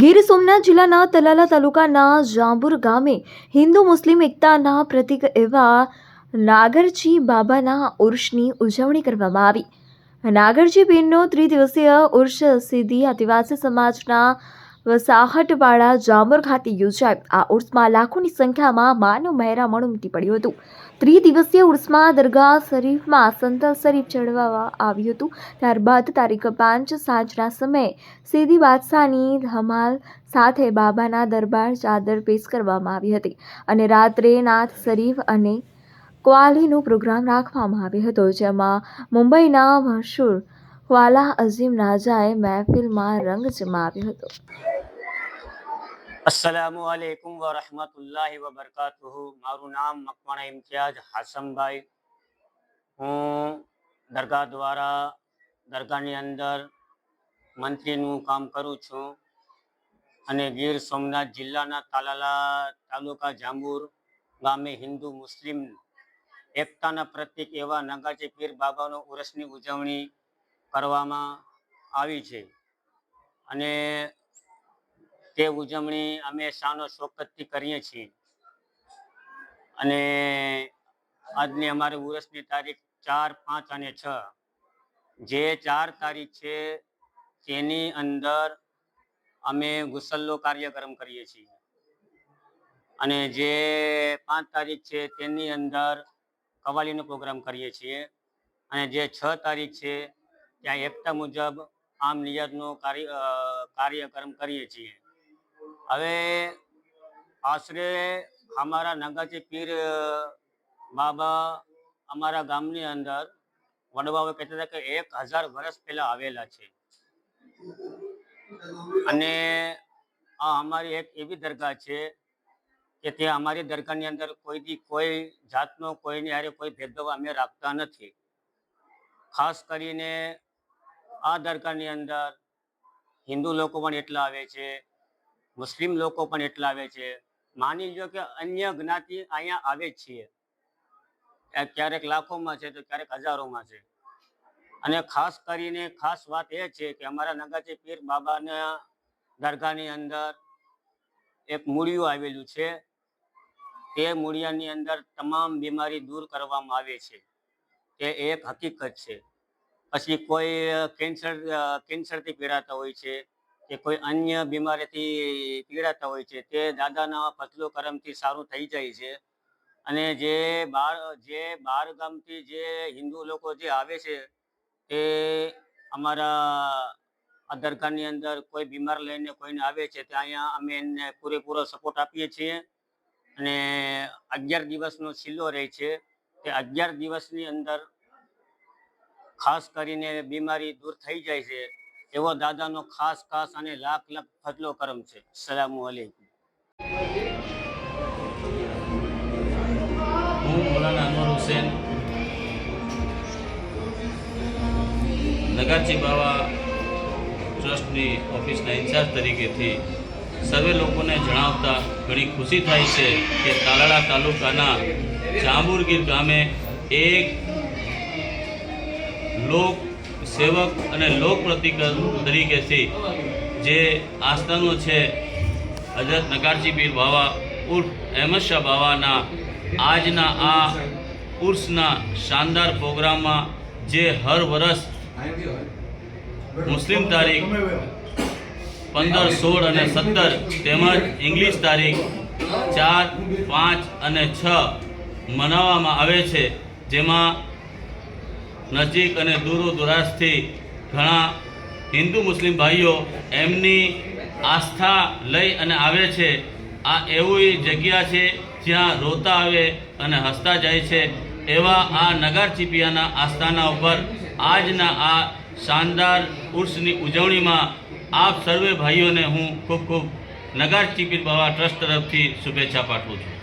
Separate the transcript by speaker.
Speaker 1: ગીર સોમનાથ જિલ્લાના તલાલા તાલુકાના જાંબુર ગામે હિન્દુ મુસ્લિમ એકતાના પ્રતીક એવા નાગરજી બાબાના ઉર્ષની ઉજવણી કરવામાં આવી. નાગરજી પીરનો ત્રિદિવસીય ઉર્ષ સીધી આદિવાસી સમાજના વસાહતવાળા જાંબુર ખાતે યોજાયો. આ ઉર્ષમાં લાખોની સંખ્યામાં માનવ મહેરામણ ઉમટી પડ્યું હતું. ત્રિદિવસીય ઉર્ષમાં દરગાહ શરીફમાં સંતલ શરીફ ચઢાવવામાં આવ્યું હતું. ત્યારબાદ તારીખ 5 સાંજના સમયે સીધી બાદશાહની ધમાલ સાથે બાબાના દરબાર ચાદર પેશ કરવામાં આવી હતી અને રાત્રે નાથ શરીફ અને ક્વાલીનો પ્રોગ્રામ રાખવામાં આવ્યો હતો, જેમાં મુંબઈના મશહૂર ખ્વાલા અઝીમ રાજાએ મહેફિલમાં રંગ જમાવ્યો હતો.
Speaker 2: अस्सलामुअलैकुम व रहमतुल्लाहि व बरकातुहु। मारू नाम मकवाणा इम्तियाज हासमभाई। હું દરગાહ દ્વારા દરગાહની અંદર મંત્રીનું કામ કરું છું અને ગીર સોમનાથ જિલ્લાના તાલાલા તાલુકા જાંબુર ગામે હિન્દુ મુસ્લિમ એકતાના પ્રતીક એવા નાગાજી પીર બાબાનો ઉરસની ઉજવણી કરવામાં આવી છે અને તે ઉજવણી અમે શાનો શોકતથી કરીએ છીએ. અને આજની અમારી ઉરસની તારીખ 4, 5 અને 6. જે 4 તારીખ છે તેની અંદર અમે ગુસલ્લો કાર્યક્રમ કરીએ છીએ અને જે 5 તારીખ છે તેની અંદર કવાલીનો પ્રોગ્રામ કરીએ છીએ અને જે 6 તારીખ છે ત્યાં એકતા મુજબ આમ નિયતનો કાર્યક્રમ કરીએ છીએ. હવે આશરે અમારા નાગાજી પીર બાબા અમારા ગામની અંદર વડવાઓ કહેતા હતા કે 1000 વર્ષ પહેલા આવેલા છે અને આ અમારી એક એવી દરગાહ છે કે તે અમારી દરગાહની અંદર કોઈ જાતનો કોઈની હારે કોઈ ભેદભાવ અમે રાખતા નથી. ખાસ કરીને આ દરગાહની અંદર હિન્દુ લોકો પણ એટલા આવે છે, મુસ્લિમ લોકો પણ એટલા આવે છે. માની લો કે અન્ય જ્ઞાતિ અહીંયા આવે જ છીએ, ક્યારેક લાખોમાં છે તો ક્યારેક હજારોમાં છે. અને ખાસ કરીને ખાસ વાત એ છે કે અમારા નાગાજી પીર બાબાના દરગાહની અંદર એક મૂળિયું આવેલું છે. તે મૂળિયાની અંદર તમામ બીમારી દૂર કરવામાં આવે છે. તે એક હકીકત છે. પછી કોઈ કેન્સરથી પીડાતા હોય છે કે કોઈ અન્ય બીમારીથી પીડાતા હોય છે, તે દાદાના ફજલો કરમથી સારું થઈ જાય છે. અને જે બાર ગામથી જે હિન્દુ લોકો જે આવે છે તે અમારા દરગાહની અંદર કોઈ બીમાર લઈને કોઈને આવે છે તે અહીંયા અમે એને પૂરેપૂરો સપોર્ટ આપીએ છીએ અને 11 દિવસનો છિલ્લો રહે છે. તે 11 દિવસની અંદર ખાસ કરીને બીમારી દૂર થઈ જાય છે એવો દાદાનો ખાસ અને લાખ ફજલો કરમ છે. અસ્સલામુ અલૈકુમ.
Speaker 3: હું મૌલાના અનવર હુસેન નગારજી બાવા ટ્રસ્ટની ઓફિસના ઇન્ચાર્જ તરીકેથી સર્વે લોકોને જણાવતા ઘણી ખુશી થાય છે કે તાલાળા તાલુકાના જાંબુરગીર ગામે એક લોક સેવક અને લોક પ્રતિક તરીકેથી જે આસ્થાનો છે હજરત નગારજી પીર બાવા ઉર્ફ અહેમદ શાહ બાવાના આજના આ ઉર્સના શાનદાર પ્રોગ્રામમાં જે હર વર્ષ મુસ્લિમ તારીખ 15, 16 અને 17 તેમજ ઇંગ્લિશ તારીખ 4, 5 અને 6 મનાવવામાં આવે છે, જેમાં નજીક અને દૂરો દરાજથી ઘણા હિન્દુ મુસ્લિમ ભાઈઓ એમની આસ્થા લઈ અને આવે છે. આ એવી જગ્યા છે જ્યાં રોતા આવે અને હસતા જાય છે. એવા આ નગારજી પિયાના આસ્થાના ઉપર આજના આ શાનદાર ઉર્સની ઉજવણીમાં આપ સર્વે ભાઈઓને હું ખૂબ નગારજી પીર બાવા ટ્રસ્ટ તરફથી શુભેચ્છા પાઠવું છું.